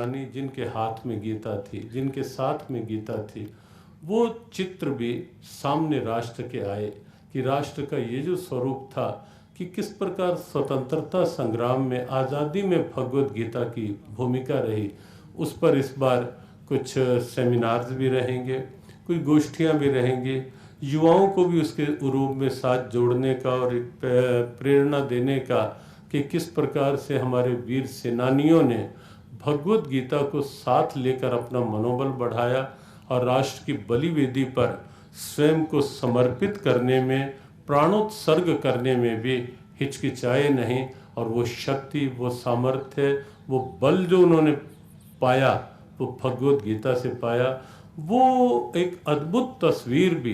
रानी जिनके हाथ में गीता थी, जिनके साथ में गीता थी, वो चित्र भी सामने राष्ट्र के आए कि राष्ट्र का ये जो स्वरूप था कि किस प्रकार स्वतंत्रता संग्राम में, आज़ादी में भगवत गीता की भूमिका रही। उस पर इस बार कुछ सेमिनार्स भी रहेंगे, कुछ गोष्ठियाँ भी रहेंगी, युवाओं को भी उसके रूप में साथ जोड़ने का और एक प्रेरणा देने का कि किस प्रकार से हमारे वीर सेनानियों ने भगवत गीता को साथ लेकर अपना मनोबल बढ़ाया और राष्ट्र की बलिवेदी पर स्वयं को समर्पित करने में, प्राणोत्सर्ग करने में भी हिचकिचाए नहीं। और वो शक्ति, वो सामर्थ्य, वो बल जो उन्होंने पाया वो भगवत गीता से पाया। वो एक अद्भुत तस्वीर भी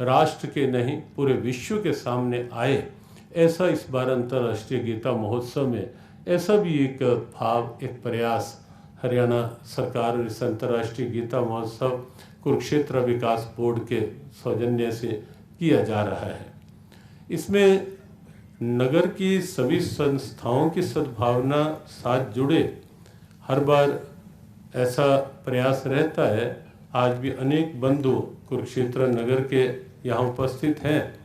राष्ट्र के नहीं पूरे विश्व के सामने आए। ऐसा इस बार अंतर्राष्ट्रीय गीता महोत्सव में ऐसा भी एक भाव, एक प्रयास हरियाणा सरकार और इस अंतर्राष्ट्रीय गीता महोत्सव कुरुक्षेत्र विकास बोर्ड के सौजन्य से किया जा रहा है। इसमें नगर की सभी संस्थाओं की सद्भावना साथ जुड़े, हर बार ऐसा प्रयास रहता है। आज भी अनेक बंधु कुरुक्षेत्र नगर के यहाँ उपस्थित हैं,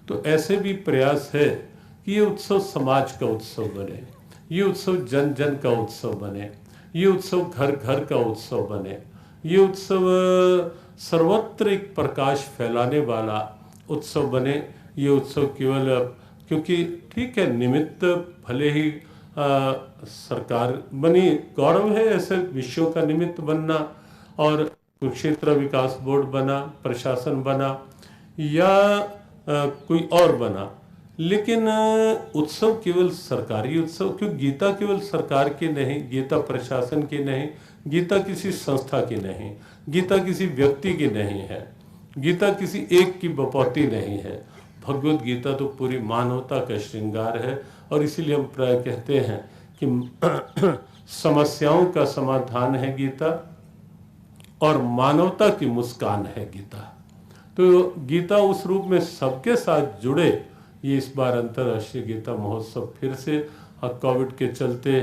तो ऐसे भी प्रयास है कि ये उत्सव समाज का उत्सव बने, ये उत्सव जन जन का उत्सव बने, ये उत्सव घर घर का उत्सव बने, ये उत्सव सर्वत्र एक प्रकाश फैलाने वाला उत्सव बने। ये उत्सव केवल, क्योंकि ठीक है निमित्त भले ही सरकार बनी, गौरव है ऐसे विषयों का निमित्त बनना, और कुरुक्षेत्र विकास बोर्ड बना, प्रशासन बना या कोई और बना, लेकिन उत्सव केवल सरकारी उत्सव, क्योंकि गीता केवल सरकार की नहीं, गीता प्रशासन की नहीं, गीता किसी संस्था की नहीं, गीता किसी व्यक्ति की नहीं है, गीता किसी एक की बपौती नहीं है। भगवत गीता तो पूरी मानवता का श्रृंगार है। और इसीलिए हम प्राय कहते हैं कि समस्याओं का समाधान है गीता और मानवता की मुस्कान है गीता। तो गीता उस रूप में सबके साथ जुड़े। ये इस बार अंतर्राष्ट्रीय गीता महोत्सव फिर से, कोविड के चलते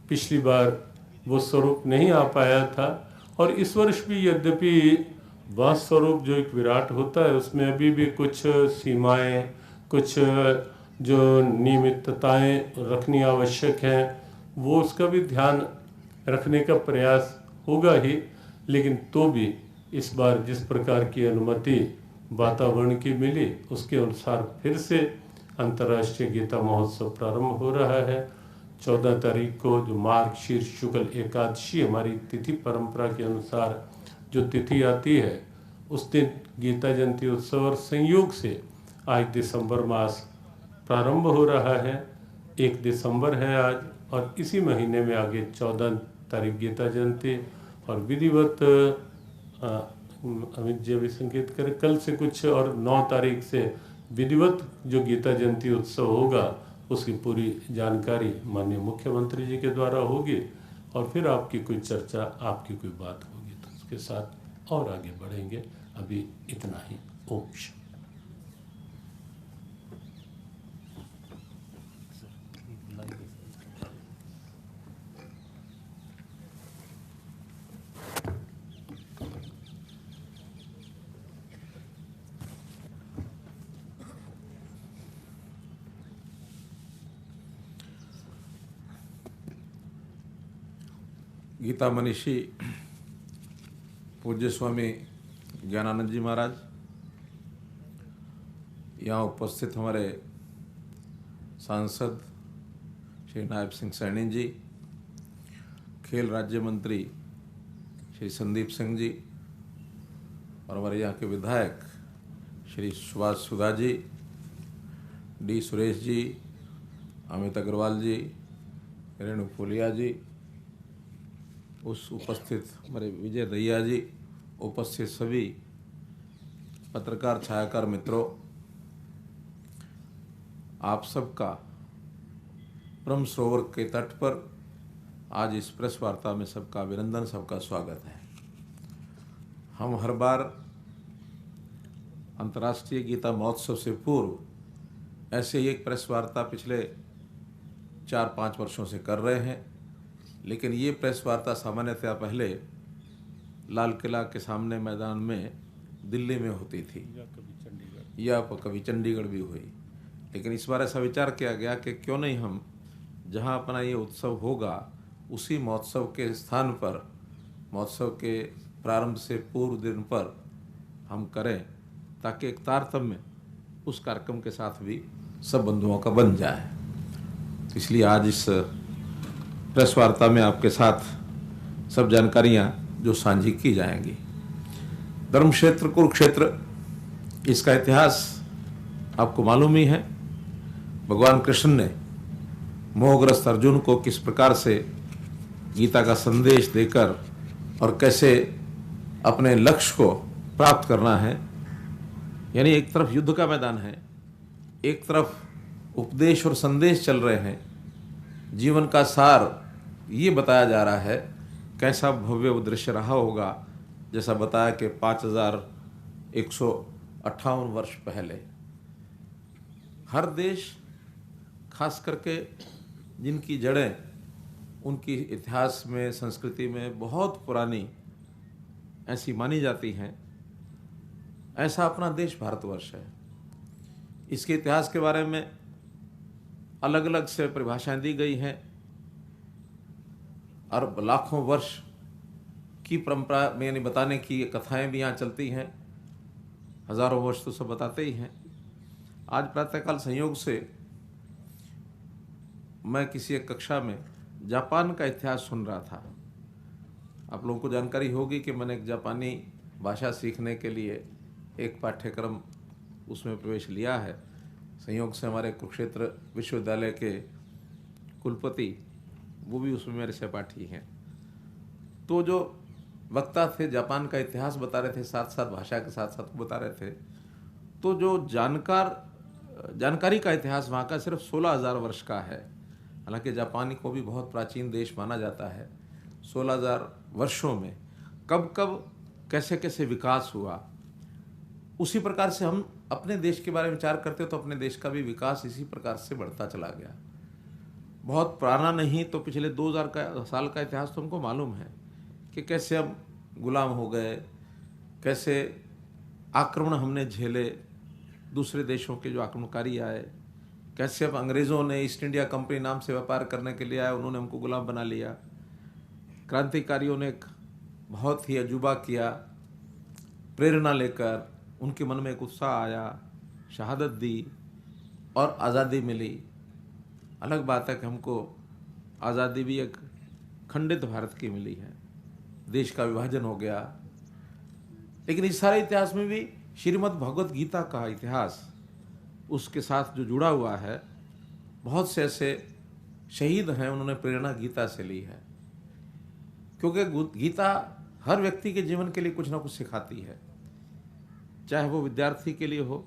पिछली बार वो स्वरूप नहीं आ पाया था, और इस वर्ष भी यद्यपि वह स्वरूप जो एक विराट होता है उसमें अभी भी कुछ सीमाएं, कुछ जो नियमितताएं रखनी आवश्यक हैं, वो उसका भी ध्यान रखने का प्रयास होगा ही। लेकिन तो भी इस बार जिस प्रकार की अनुमति वातावरण की मिली उसके अनुसार फिर से अंतर्राष्ट्रीय गीता महोत्सव प्रारंभ हो रहा है। 14 तारीख को जो मार्गशीर्ष शुक्ल एकादशी हमारी तिथि परंपरा के अनुसार जो तिथि आती है, उस दिन गीता जयंती उत्सव और संयोग से आज दिसंबर मास प्रारंभ हो रहा है। 1 दिसंबर है आज, और इसी महीने में आगे 14 तारीख गीता जयंती, और विधिवत अमित जी अभी संकेत करें, कल से कुछ, और 9 तारीख से विधिवत जो गीता जयंती उत्सव होगा उसकी पूरी जानकारी माननीय मुख्यमंत्री जी के द्वारा होगी, और फिर आपकी कोई चर्चा, आपकी कोई बात होगी तो उसके साथ और आगे बढ़ेंगे। अभी इतना ही। ओम शांति। गीता मनीषी पूज्य स्वामी ज्ञानानंद जी महाराज, यहाँ उपस्थित हमारे सांसद श्री नायब सिंह सैनी जी, खेल राज्य मंत्री श्री संदीप सिंह जी, और हमारे यहाँ के विधायक श्री सुभाष सुधा जी, डी सुरेश जी, अमित अग्रवाल जी, रेणु पुलिया जी, उस उपस्थित हमारे विजय रैया जी, उपस्थित सभी पत्रकार छायाकार मित्रों, आप सबका ब्रह्म सरोवर के तट पर आज इस प्रेस वार्ता में सबका अभिनंदन, सबका स्वागत है। हम हर बार अंतर्राष्ट्रीय गीता महोत्सव से पूर्व ऐसे ही एक प्रेस वार्ता पिछले 4-5 वर्षों से कर रहे हैं, लेकिन ये प्रेस वार्ता सामान्यतः पहले लाल किला के सामने मैदान में दिल्ली में होती थी या कभी चंडीगढ़ भी हुई। लेकिन इस बार ऐसा विचार किया गया कि क्यों नहीं हम जहां अपना ये उत्सव होगा उसी महोत्सव के स्थान पर, महोत्सव के प्रारंभ से पूर्व दिन पर हम करें, ताकि एक तारतम्य उस कार्यक्रम के साथ भी सब बंधुओं का बन जाए। तो इसलिए आज इस प्रेस वार्ता में आपके साथ सब जानकारियां जो साझी की जाएंगी। धर्म क्षेत्र कुरुक्षेत्र, इसका इतिहास आपको मालूम ही है। भगवान कृष्ण ने मोहग्रस्त अर्जुन को किस प्रकार से गीता का संदेश देकर और कैसे अपने लक्ष्य को प्राप्त करना है, यानी एक तरफ युद्ध का मैदान है, एक तरफ उपदेश और संदेश चल रहे हैं, जीवन का सार ये बताया जा रहा है। कैसा भव्य वो दृश्य रहा होगा, जैसा बताया कि 5158 वर्ष पहले हर देश, खास करके जिनकी जड़ें उनकी इतिहास में, संस्कृति में बहुत पुरानी ऐसी मानी जाती हैं, ऐसा अपना देश भारतवर्ष है। इसके इतिहास के बारे में अलग अलग से परिभाषाएं दी गई हैं और लाखों वर्ष की परंपरा में यानी बताने की कथाएं भी यहाँ चलती हैं। हजारों वर्ष तो सब बताते ही हैं। आज प्रातःकाल संयोग से मैं किसी एक कक्षा में जापान का इतिहास सुन रहा था। आप लोगों को जानकारी होगी कि मैंने एक जापानी भाषा सीखने के लिए एक पाठ्यक्रम उसमें प्रवेश लिया है। संयोग से हमारे कुरुक्षेत्र विश्वविद्यालय के कुलपति वो भी उसमें मेरे सहपाठी हैं। तो जो वक्ता थे जापान का इतिहास बता रहे थे, साथ साथ भाषा के साथ साथ बता रहे थे। तो जो जानकारी का इतिहास वहाँ का सिर्फ 16,000 वर्ष का है। हालांकि जापानी को भी बहुत प्राचीन देश माना जाता है। 16,000 वर्षों में कब कब कैसे कैसे विकास हुआ, उसी प्रकार से हम अपने देश के बारे में विचार करते तो अपने देश का भी विकास इसी प्रकार से बढ़ता चला गया। बहुत पुराना नहीं तो पिछले 2000 साल का इतिहास तो हमको मालूम है कि कैसे हम गुलाम हो गए, कैसे आक्रमण हमने झेले, दूसरे देशों के जो आक्रमणकारी आए, कैसे अब अंग्रेज़ों ने ईस्ट इंडिया कंपनी नाम से व्यापार करने के लिए आए, उन्होंने हमको गुलाम बना लिया। क्रांतिकारियों ने एक बहुत ही अजूबा किया, प्रेरणा लेकर उनके मन में एक उत्साह आया, शहादत दी और आज़ादी मिली। अलग बात है कि हमको आज़ादी भी एक खंडित भारत की मिली है, देश का विभाजन हो गया। लेकिन इस सारे इतिहास में भी श्रीमद् भगवत गीता का इतिहास उसके साथ जो जुड़ा हुआ है, बहुत से ऐसे शहीद हैं, उन्होंने प्रेरणा गीता से ली है। क्योंकि गीता हर व्यक्ति के जीवन के लिए कुछ ना कुछ सिखाती है, चाहे वो विद्यार्थी के लिए हो,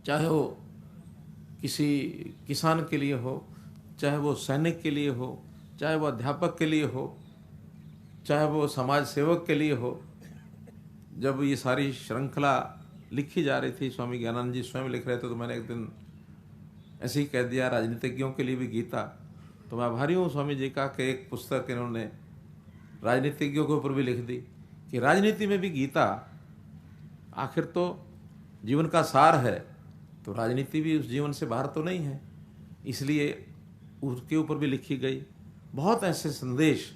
चाहे वो किसी किसान के लिए हो, चाहे वो सैनिक के लिए हो, चाहे वो अध्यापक के लिए हो, चाहे वो समाज सेवक के लिए हो। जब ये सारी श्रृंखला लिखी जा रही थी, स्वामी ज्ञानानंद जी स्वयं लिख रहे थे, तो मैंने एक दिन ऐसे ही कह दिया राजनीतिज्ञों के लिए भी गीता। तो मैं आभारी हूँ स्वामी जी का कि एक पुस्तक इन्होंने राजनीतिज्ञों के ऊपर भी लिख दी कि राजनीति में भी गीता आखिर तो जीवन का सार है, तो राजनीति भी उस जीवन से बाहर तो नहीं है, इसलिए उसके ऊपर भी लिखी गई। बहुत ऐसे संदेश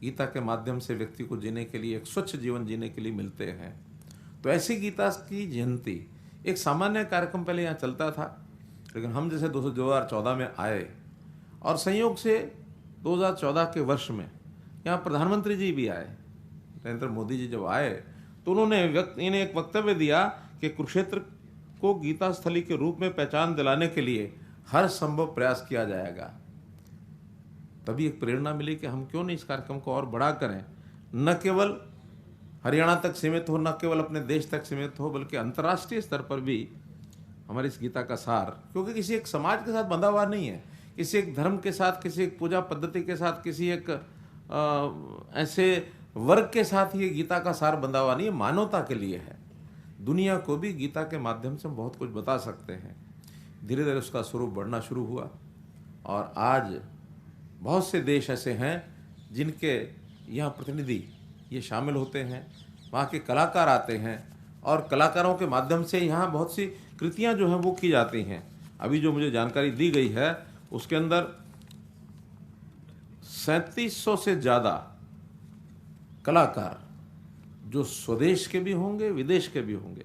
गीता के माध्यम से व्यक्ति को जीने के लिए, एक स्वच्छ जीवन जीने के लिए मिलते हैं। तो ऐसी गीता की जयंती एक सामान्य कार्यक्रम पहले यहाँ चलता था, लेकिन हम जैसे 2014 में आए और संयोग से 2014 के वर्ष में यहाँ प्रधानमंत्री जी भी आए, नरेंद्र मोदी जी जब आए तो उन्होंने इन्हें एक वक्तव्य दिया कि कुरुक्षेत्र को गीता स्थली के रूप में पहचान दिलाने के लिए हर संभव प्रयास किया जाएगा। तभी एक प्रेरणा मिली कि हम क्यों नहीं इस कार्यक्रम को और बड़ा करें, न केवल हरियाणा तक सीमित हो, न केवल अपने देश तक सीमित हो, बल्कि अंतर्राष्ट्रीय स्तर पर भी हमारी इस गीता का सार, क्योंकि किसी एक समाज के साथ बंधा हुआ नहीं है, किसी एक धर्म के साथ, किसी एक पूजा पद्धति के साथ, किसी एक ऐसे वर्ग के साथ ये गीता का सार बंधा हुआ नहीं है, मानवता के लिए है। दुनिया को भी गीता के माध्यम से हम बहुत कुछ बता सकते हैं। धीरे धीरे उसका स्वरूप बढ़ना शुरू हुआ और आज बहुत से देश ऐसे हैं जिनके यहाँ प्रतिनिधि ये शामिल होते हैं, वहाँ के कलाकार आते हैं और कलाकारों के माध्यम से यहाँ बहुत सी कृतियाँ जो हैं वो की जाती हैं। अभी जो मुझे जानकारी दी गई है उसके अंदर 3700 से ज़्यादा कलाकार जो स्वदेश के भी होंगे विदेश के भी होंगे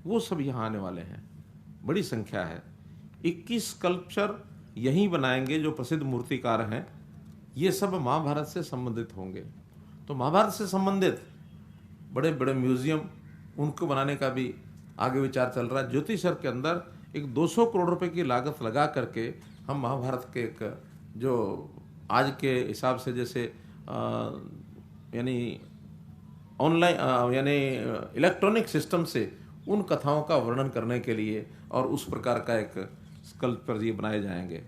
वो सब यहाँ आने वाले हैं, बड़ी संख्या है। 21 स्कल्पचर यहीं बनाएंगे जो प्रसिद्ध मूर्तिकार हैं, ये सब महाभारत से संबंधित होंगे। तो महाभारत से संबंधित बड़े बड़े म्यूजियम उनको बनाने का भी आगे विचार चल रहा है। ज्योतिषर के अंदर एक 200 करोड़ रुपए की लागत लगा करके हम महाभारत के एक जो आज के हिसाब से जैसे यानी ऑनलाइन यानी इलेक्ट्रॉनिक सिस्टम से उन कथाओं का वर्णन करने के लिए और उस प्रकार का एक स्कल्पचर ये बनाए जाएंगे।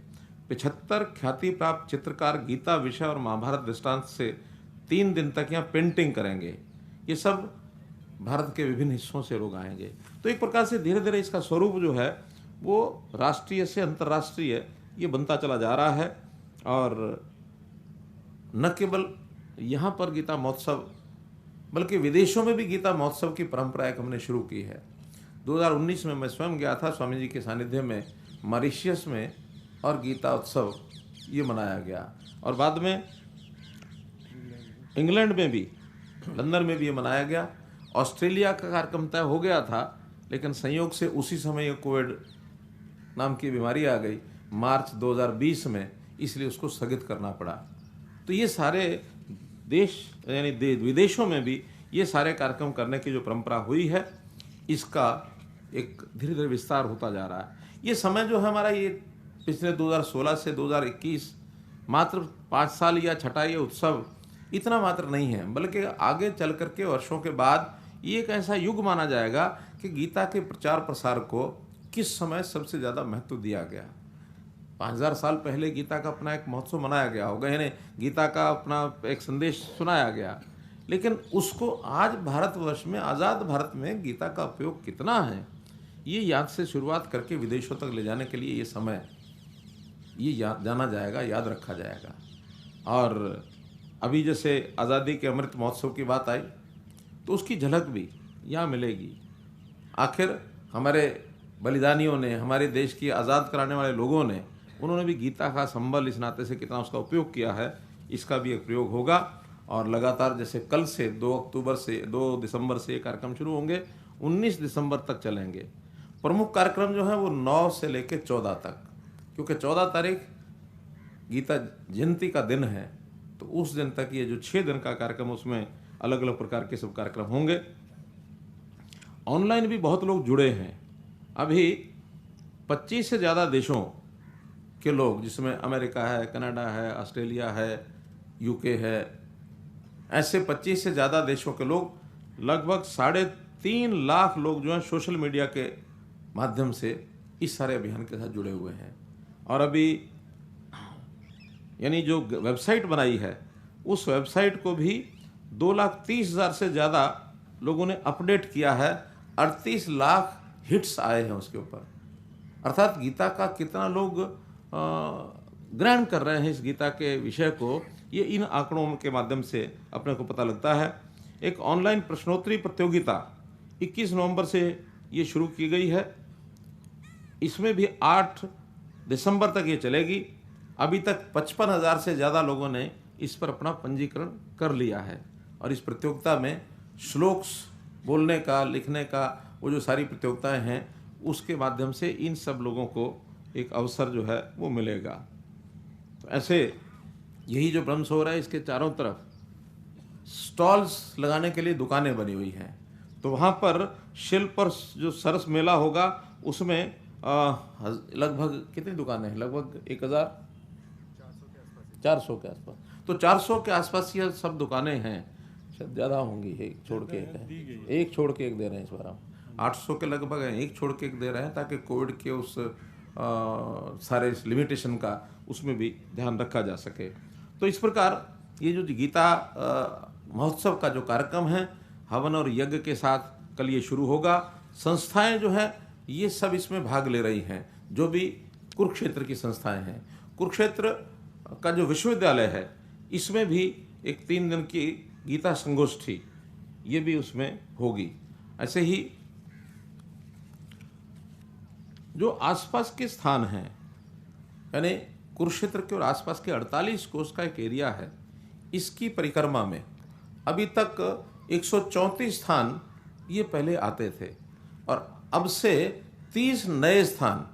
75 ख्याति प्राप्त चित्रकार गीता विषय और महाभारत दृष्टांत से 3 दिन तक यहाँ पेंटिंग करेंगे। ये सब भारत के विभिन्न हिस्सों से लोग आएंगे। तो एक प्रकार से धीरे धीरे इसका स्वरूप जो है वो राष्ट्रीय से अंतर्राष्ट्रीय ये बनता चला जा रहा है। और न केवल यहाँ पर गीता महोत्सव बल्कि विदेशों में भी गीता महोत्सव की परंपरा एक हमने शुरू की है। 2019 में मैं स्वयं गया था स्वामी जी के सानिध्य में मॉरिशस में और गीता उत्सव ये मनाया गया। और बाद में इंग्लैंड में भी लंदन में भी ये मनाया गया। ऑस्ट्रेलिया का कार्यक्रम तय हो गया था लेकिन संयोग से उसी समय ये कोविड नाम की बीमारी आ गई मार्च 2020 में, इसलिए उसको स्थगित करना पड़ा। तो ये सारे देश यानी विदेशों में भी ये सारे कार्यक्रम करने की जो परंपरा हुई है इसका एक धीरे धीरे विस्तार होता जा रहा है। ये समय जो है हमारा ये पिछले 2016 से 2021 मात्र 5 साल या छठा ये उत्सव इतना मात्र नहीं है, बल्कि आगे चल करके वर्षों के बाद ये एक ऐसा युग माना जाएगा कि गीता के प्रचार प्रसार को किस समय सबसे ज़्यादा महत्व दिया गया। 5000 साल पहले गीता का अपना एक महोत्सव मनाया गया होगा, यानी गीता का अपना एक संदेश सुनाया गया, लेकिन उसको आज भारतवर्ष में आज़ाद भारत में गीता का उपयोग कितना है ये याद से शुरुआत करके विदेशों तक ले जाने के लिए ये समय ये याद जाना जाएगा, याद रखा जाएगा। और अभी जैसे आज़ादी के अमृत महोत्सव की बात आई तो उसकी झलक भी यहाँ मिलेगी। आखिर हमारे बलिदानियों ने, हमारे देश की आज़ाद कराने वाले लोगों ने, उन्होंने भी गीता का संबल इस नाते से कितना उसका उपयोग किया है, इसका भी एक प्रयोग होगा। और लगातार जैसे कल से 2 दिसंबर से ये कार्यक्रम शुरू होंगे, 19 दिसंबर तक चलेंगे। प्रमुख कार्यक्रम जो है वो 9 से लेकर 14 तक, क्योंकि 14 तारीख गीता जयंती का दिन है, तो उस दिन तक ये जो 6 दिन का कार्यक्रम उसमें अलग अलग प्रकार के सब कार्यक्रम होंगे। ऑनलाइन भी बहुत लोग जुड़े हैं। अभी 25 से ज़्यादा देशों के लोग, जिसमें अमेरिका है, कनाडा है, ऑस्ट्रेलिया है, यूके है, ऐसे 25 से ज़्यादा देशों के लोग, लगभग 3.5 लाख लोग जो हैं सोशल मीडिया के माध्यम से इस सारे अभियान के साथ जुड़े हुए हैं। और अभी यानी जो वेबसाइट बनाई है उस वेबसाइट को भी 2,30,000 से ज़्यादा लोगों ने अपडेट किया है। 38 लाख हिट्स आए हैं उसके ऊपर। अर्थात गीता का कितना लोग ग्रहण कर रहे हैं इस गीता के विषय को, ये इन आंकड़ों के माध्यम से अपने को पता लगता है। एक ऑनलाइन प्रश्नोत्तरी प्रतियोगिता 21 नवंबर से ये शुरू की गई है। इसमें भी 8 दिसंबर तक ये चलेगी। अभी तक 55,000 से ज़्यादा लोगों ने इस पर अपना पंजीकरण कर लिया है। और इस प्रतियोगिता में श्लोक्स बोलने का, लिखने का, वो जो सारी प्रतियोगिताएं हैं उसके माध्यम से इन सब लोगों को एक अवसर जो है वो मिलेगा। तो ऐसे यही जो ब्रह्म सरोवर है इसके चारों तरफ स्टॉल्स लगाने के लिए दुकानें बनी हुई हैं। तो वहाँ पर शिल्प और जो सरस मेला होगा उसमें लगभग कितनी दुकानें हैं? लगभग 1,400 के आसपास। तो 400 के आसपास ये सब दुकानें हैं, शायद ज़्यादा होंगी। एक छोड़ के एक दे रहे हैं इस बार हम 800 के लगभग हैं, एक छोड़ के एक दे रहे हैं ताकि कोविड के उस सारे लिमिटेशन का उसमें भी ध्यान रखा जा सके। तो इस प्रकार ये जो गीता महोत्सव का जो कार्यक्रम है हवन और यज्ञ के साथ कल ये शुरू होगा। संस्थाएं जो है ये सब इसमें भाग ले रही हैं, जो भी कुरुक्षेत्र की संस्थाएं हैं। कुरुक्षेत्र का जो विश्वविद्यालय है इसमें भी एक 3 दिन की गीता संगोष्ठी ये भी उसमें होगी। ऐसे ही जो आसपास के स्थान हैं, यानी कुरुक्षेत्र के और आसपास के 48 कोस का एक एरिया है, इसकी परिक्रमा में अभी तक 134 स्थान ये पहले आते थे और अब से 30 नए स्थान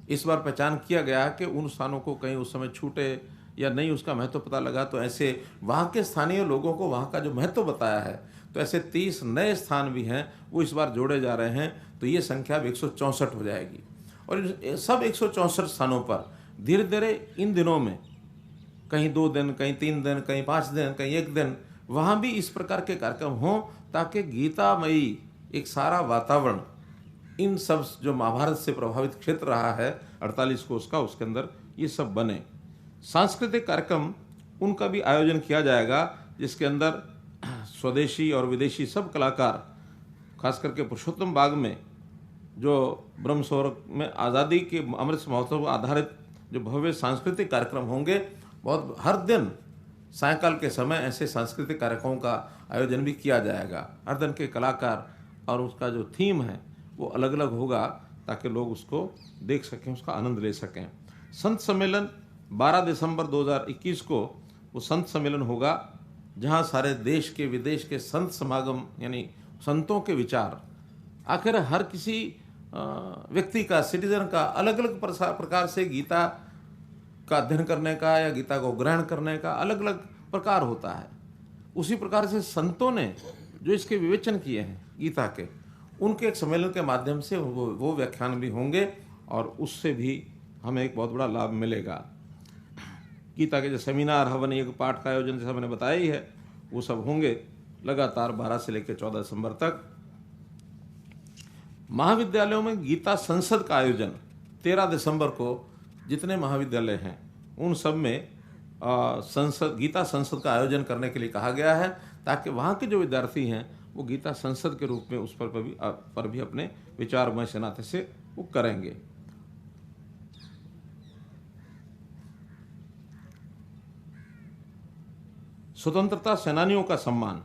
इस बार पहचान किया गया कि उन स्थानों को कहीं उस समय छूटे या नहीं उसका महत्व पता लगा, तो ऐसे वहाँ के स्थानीय लोगों को वहाँ का जो महत्व बताया है, तो ऐसे 30 नए स्थान भी हैं वो इस बार जोड़े जा रहे हैं, तो ये संख्या अब 164 हो जाएगी। और सब 164 स्थानों पर धीरे धीरे इन दिनों में कहीं 2 दिन, कहीं 3 दिन, कहीं 5 दिन, कहीं 1 दिन वहाँ भी इस प्रकार के कार्यक्रम हों, ताकि गीतामयी एक सारा वातावरण इन सब जो महाभारत से प्रभावित क्षेत्र रहा है 48 कोस का, उसके अंदर ये सब बने। सांस्कृतिक कार्यक्रम उनका भी आयोजन किया जाएगा, जिसके अंदर स्वदेशी और विदेशी सब कलाकार, खास करके पुरुषोत्तम बाग में जो ब्रह्म सरोवर में आज़ादी के अमृत महोत्सव आधारित जो भव्य सांस्कृतिक कार्यक्रम होंगे, बहुत हर दिन सायंकाल के समय ऐसे सांस्कृतिक कार्यक्रमों का आयोजन भी किया जाएगा। हर दिन के कलाकार और उसका जो थीम है वो अलग अलग होगा, ताकि लोग उसको देख सकें, उसका आनंद ले सकें। संत सम्मेलन 12 दिसंबर 2021 को वो संत सम्मेलन होगा, जहाँ सारे देश के विदेश के संत समागम, यानी संतों के विचार, आखिर हर किसी व्यक्ति का, सिटीजन का अलग अलग प्रकार से गीता का अध्ययन करने का या गीता को ग्रहण करने का अलग अलग प्रकार होता है। उसी प्रकार से संतों ने जो इसके विवेचन किए हैं गीता के, उनके एक सम्मेलन के माध्यम से वो व्याख्यान भी होंगे और उससे भी हमें एक बहुत बड़ा लाभ मिलेगा। गीता के जो सेमिनार, हवन, यज्ञ, पाठ का आयोजन जैसा मैंने बताया ही है, वो सब होंगे लगातार 12 से लेकर 14 दिसंबर तक। महाविद्यालयों में गीता संसद का आयोजन 13 दिसंबर को जितने महाविद्यालय हैं उन सब में गीता संसद का आयोजन करने के लिए कहा गया है, ताकि वहाँ के जो विद्यार्थी हैं वो गीता संसद के रूप में उस पर भी अपने विचारमय से नाते से वो करेंगे। स्वतंत्रता सेनानियों का सम्मान,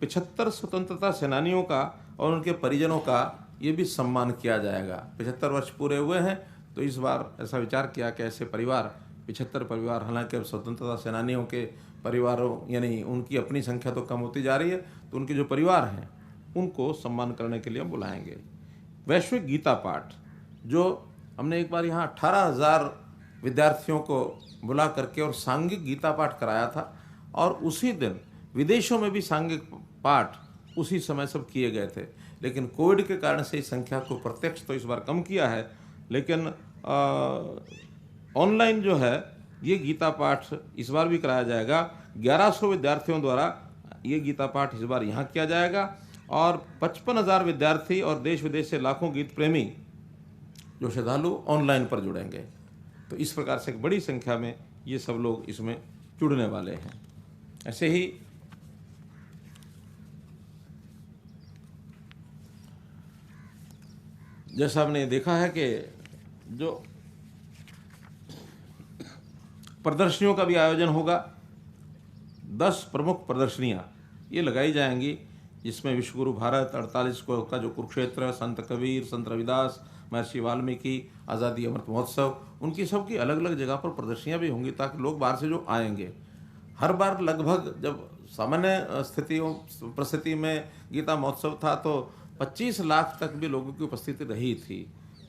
75 स्वतंत्रता सेनानियों का और उनके परिजनों का ये भी सम्मान किया जाएगा। 75 वर्ष पूरे हुए हैं, तो इस बार ऐसा विचार किया कि ऐसे परिवार, 75 परिवार, हालांकि अब स्वतंत्रता सेनानियों के परिवारों यानी उनकी अपनी संख्या तो कम होती जा रही है, तो उनके जो परिवार हैं उनको सम्मान करने के लिए हम बुलाएंगे। वैश्विक गीता पाठ, जो हमने एक बार यहाँ 18,000 विद्यार्थियों को बुला करके और सांघिक गीता पाठ कराया था, और उसी दिन विदेशों में भी सांघिक पाठ उसी समय सब किए गए थे। लेकिन कोविड के कारण से इस संख्या को प्रत्यक्ष तो इस बार कम किया है, लेकिन ऑनलाइन जो है ये गीता पाठ इस बार भी कराया जाएगा। 1100 विद्यार्थियों द्वारा ये गीता पाठ इस बार यहाँ किया जाएगा, और 55,000 विद्यार्थी और देश विदेश से लाखों गीत प्रेमी जो श्रद्धालु ऑनलाइन पर जुड़ेंगे। तो इस प्रकार से एक बड़ी संख्या में ये सब लोग इसमें जुड़ने वाले हैं। ऐसे ही जैसा हमने देखा है कि जो प्रदर्शनियों का भी आयोजन होगा, 10 प्रमुख प्रदर्शनियां ये लगाई जाएंगी, जिसमें विश्वगुरु भारत, 48 को का जो कुरुक्षेत्र, संत कबीर, संत रविदास, महर्षि वाल्मीकि, आज़ादी अमृत महोत्सव, उनकी सबकी अलग अलग जगह पर प्रदर्शनियां भी होंगी, ताकि लोग बाहर से जो आएंगे, हर बार लगभग जब सामान्य परिस्थिति में गीता महोत्सव था तो 25 लाख तक भी लोगों की उपस्थिति रही थी।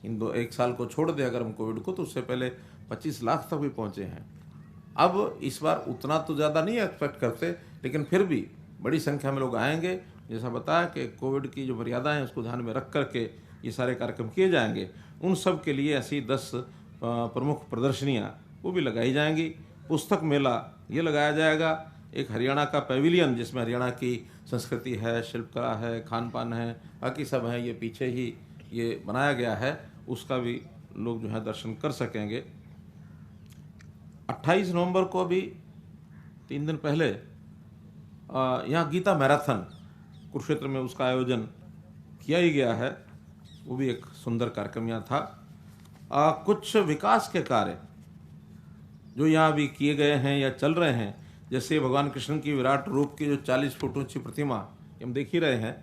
एक साल को छोड़ दे अगर हम कोविड को, तो उससे पहले 25 लाख तक भी पहुंचे हैं। अब इस बार उतना तो ज़्यादा नहीं एक्सपेक्ट करते, लेकिन फिर भी बड़ी संख्या में लोग आएंगे। जैसा बताया कि कोविड की जो मर्यादा है उसको ध्यान में रख करके ये सारे कार्यक्रम किए जाएंगे। उन सब के लिए ऐसी 10 प्रमुख प्रदर्शनियाँ वो भी लगाई जाएंगी। पुस्तक मेला ये लगाया जाएगा। एक हरियाणा का पेविलियन, जिसमें हरियाणा की संस्कृति है, शिल्पकला है, खान पान है, बाकी सब है, ये पीछे ही ये बनाया गया है, उसका भी लोग जो है दर्शन कर सकेंगे। 28 नवंबर को भी 3 दिन पहले यहाँ गीता मैराथन कुरुक्षेत्र में उसका आयोजन किया ही गया है। वो भी एक सुंदर कार्यक्रम यहाँ था। कुछ विकास के कार्य जो यहाँ अभी किए गए हैं या चल रहे हैं, जैसे भगवान कृष्ण की विराट रूप की जो 40 फुट ऊंची प्रतिमा हम देख ही रहे हैं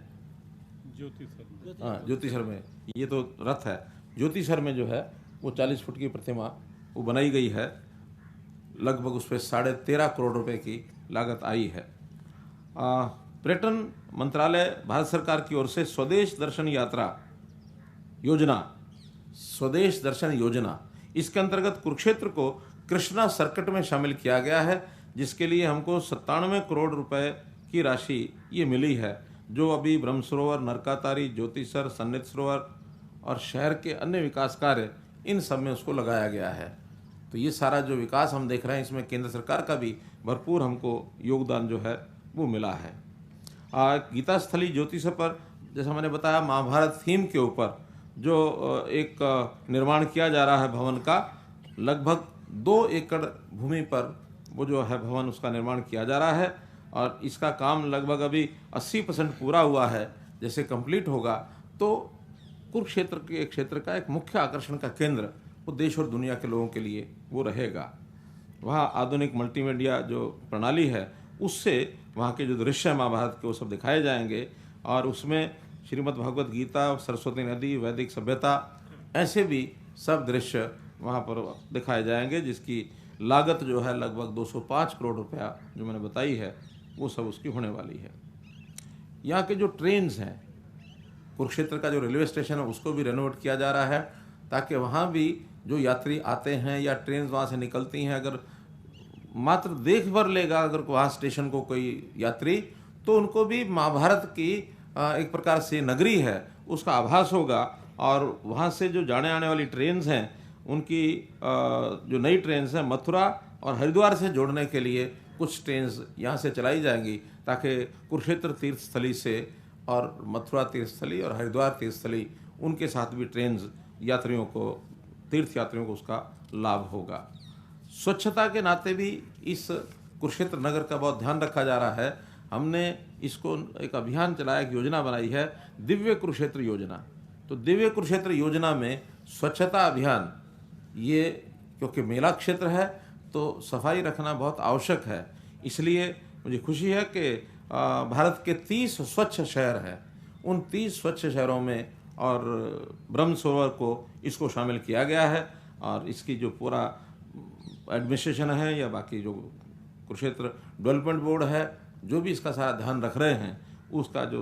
ज्योतिसर में, ये तो रथ है, ज्योतिसर में जो है वो 40 फुट की प्रतिमा वो बनाई गई है। लगभग उस पर 13.5 करोड़ रुपए की लागत आई है। पर्यटन मंत्रालय भारत सरकार की ओर से स्वदेश दर्शन यात्रा योजना, स्वदेश दर्शन योजना, इसके अंतर्गत कुरुक्षेत्र को कृष्णा सर्किट में शामिल किया गया है, जिसके लिए हमको 97 करोड़ रुपए की राशि ये मिली है, जो अभी ब्रह्म सरोवर, नरकातारी, ज्योतिसर, सन्निध सरोवर और शहर के अन्य विकास कार्य, इन सब में उसको लगाया गया है। तो ये सारा जो विकास हम देख रहे हैं, इसमें केंद्र सरकार का भी भरपूर हमको योगदान जो है वो मिला है। गीता स्थली ज्योतिसर पर, जैसा मैंने बताया, महाभारत थीम के ऊपर जो एक निर्माण किया जा रहा है भवन का, लगभग 2 एकड़ भूमि पर वो जो है भवन, उसका निर्माण किया जा रहा है और इसका काम लगभग अभी 80% पूरा हुआ है। जैसे कंप्लीट होगा तो कुरुक्षेत्र के क्षेत्र का एक मुख्य आकर्षण का केंद्र वो देश और दुनिया के लोगों के लिए वो रहेगा। वहाँ आधुनिक मल्टीमीडिया जो प्रणाली है, उससे वहाँ के जो दृश्य है महाभारत के, वो सब दिखाए जाएंगे और उसमें श्रीमद् भगवत गीता, सरस्वती नदी, वैदिक सभ्यता, ऐसे भी सब दृश्य वहाँ पर दिखाए जाएंगे, जिसकी लागत जो है लगभग 205 करोड़ रुपया जो मैंने बताई है, वो सब उसकी होने वाली है। यहाँ के जो ट्रेन्स हैं, कुरुक्षेत्र का जो रेलवे स्टेशन है उसको भी रेनोवेट किया जा रहा है, ताकि वहाँ भी जो यात्री आते हैं या ट्रेन वहाँ से निकलती हैं, अगर मात्र देख भर लेगा अगर वहाँ स्टेशन को कोई यात्री, तो उनको भी महाभारत की एक प्रकार से नगरी है उसका आभास होगा। और वहाँ से जो जाने आने वाली ट्रेन्स हैं, उनकी जो नई ट्रेन्स हैं मथुरा और हरिद्वार से जोड़ने के लिए कुछ ट्रेन्स यहाँ से चलाई जाएंगी, ताकि कुरुक्षेत्र तीर्थस्थली से और मथुरा तीर्थस्थली और हरिद्वार तीर्थस्थली, उनके साथ भी ट्रेन्स यात्रियों को, तीर्थ यात्रियों को उसका लाभ होगा। स्वच्छता के नाते भी इस कुरुक्षेत्र नगर का बहुत ध्यान रखा जा रहा है। हमने इसको एक अभियान चलाया, एक योजना बनाई है, दिव्य कुरुक्षेत्र योजना। तो दिव्य कुरुक्षेत्र योजना में स्वच्छता अभियान, ये क्योंकि मेला क्षेत्र है तो सफाई रखना बहुत आवश्यक है, इसलिए मुझे खुशी है कि भारत के 30 स्वच्छ शहर हैं, उन 30 स्वच्छ शहरों में और ब्रह्म सरोवर को इसको शामिल किया गया है। और इसकी जो पूरा एडमिनिस्ट्रेशन है या बाकी जो कुरुक्षेत्र डेवलपमेंट बोर्ड है, जो भी इसका सारा ध्यान रख रहे हैं, उसका जो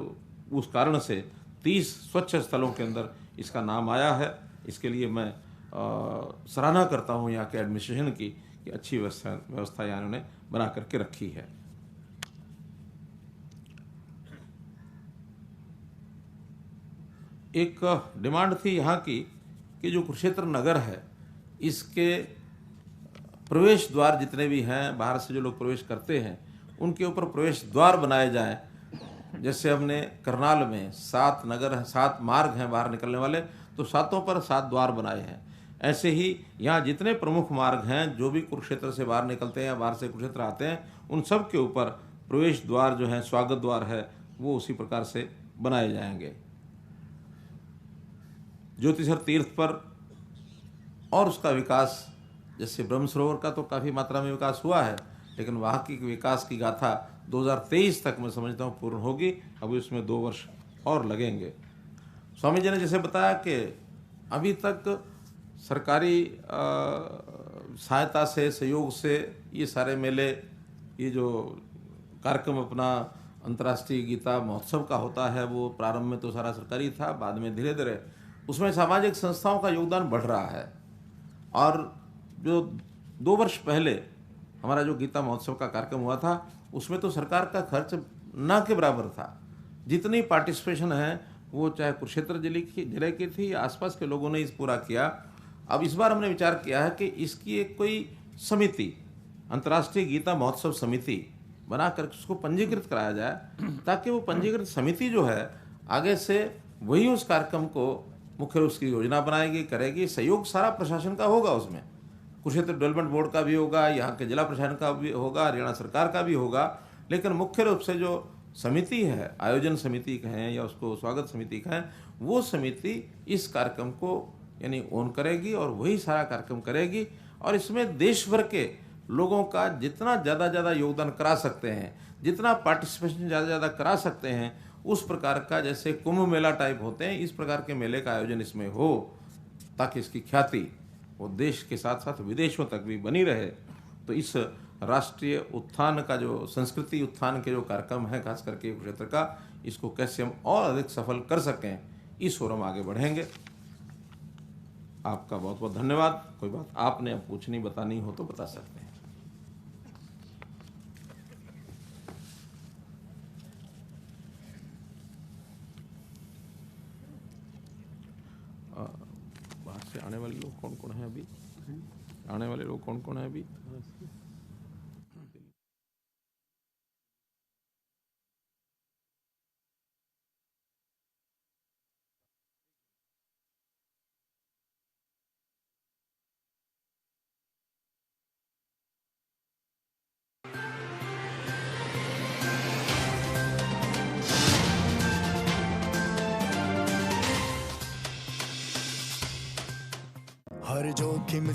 उस कारण से 30 स्वच्छ स्थलों के अंदर इसका नाम आया है। इसके लिए मैं सराहना करता हूँ यहाँ के एडमिनिस्ट्रेशन की कि अच्छी व्यवस्था यहाँ उन्होंने बना करके रखी है। एक डिमांड थी यहाँ की कि जो कुरुक्षेत्र नगर है, इसके प्रवेश द्वार जितने भी हैं, बाहर से जो लोग प्रवेश करते हैं, उनके ऊपर प्रवेश द्वार बनाए जाएं। जैसे हमने करनाल में 7 नगर हैं, 7 मार्ग हैं बाहर निकलने वाले, तो 7 पर 7 द्वार बनाए हैं। ऐसे ही यहाँ जितने प्रमुख मार्ग हैं, जो भी कुरुक्षेत्र से बाहर निकलते हैं या बाहर से कुरुक्षेत्र आते हैं, उन सब के ऊपर प्रवेश द्वार जो है, स्वागत द्वार है, वो उसी प्रकार से बनाए जाएंगे। ज्योतिसर तीर्थ पर और उसका विकास, जैसे ब्रह्म सरोवर का तो काफ़ी मात्रा में विकास हुआ है, लेकिन वहाँ की विकास की गाथा 2023 तक मैं समझता हूँ पूर्ण होगी। अभी उसमें 2 वर्ष और लगेंगे। स्वामी जी ने जैसे बताया कि अभी तक सरकारी सहायता से, सहयोग से ये सारे मेले, ये जो कार्यक्रम अपना अंतर्राष्ट्रीय गीता महोत्सव का होता है, वो प्रारंभ में तो सारा सरकारी था, बाद में धीरे धीरे उसमें सामाजिक संस्थाओं का योगदान बढ़ रहा है। और जो 2 वर्ष पहले हमारा जो गीता महोत्सव का कार्यक्रम हुआ था, उसमें तो सरकार का खर्च ना के बराबर था। जितनी पार्टिसिपेशन है वो चाहे कुरुक्षेत्र जिले की थी या आसपास के लोगों ने इस पूरा किया। अब इस बार हमने विचार किया है कि इसकी एक कोई समिति, अंतर्राष्ट्रीय गीता महोत्सव समिति बनाकर उसको पंजीकृत कराया जाए, ताकि वो पंजीकृत समिति जो है आगे से वही उस कार्यक्रम को मुख्य रूप उसकी योजना बनाएगी, करेगी। सहयोग सारा प्रशासन का होगा, उसमें कुरुक्षेत्र डेवलपमेंट बोर्ड का भी होगा, यहाँ के जिला प्रशासन का भी होगा, हरियाणा सरकार का भी होगा, लेकिन मुख्य रूप से जो समिति है, आयोजन समिति कहें या उसको स्वागत समिति कहें, वो समिति इस कार्यक्रम को यानी ओन करेगी और वही सारा कार्यक्रम करेगी। और इसमें देश भर के लोगों का जितना ज़्यादा योगदान करा सकते हैं, जितना पार्टिसिपेशन ज़्यादा करा सकते हैं, उस प्रकार का जैसे कुंभ मेला टाइप होते हैं, इस प्रकार के मेले का आयोजन इसमें हो, ताकि इसकी ख्याति वो देश के साथ साथ विदेशों तक भी बनी रहे। तो इस राष्ट्रीय उत्थान का जो संस्कृति उत्थान के जो कार्यक्रम है, खास करके क्षेत्र का, इसको कैसे हम और अधिक सफल कर सकें, इस ओर हम आगे बढ़ेंगे। आपका बहुत बहुत धन्यवाद। कोई बात आपने अब पूछनी बतानी हो तो बता सकते हैं। बाहर से आने वाले लोग कौन कौन है अभी? आने वाले लोग कौन कौन है अभी? हर जोखिम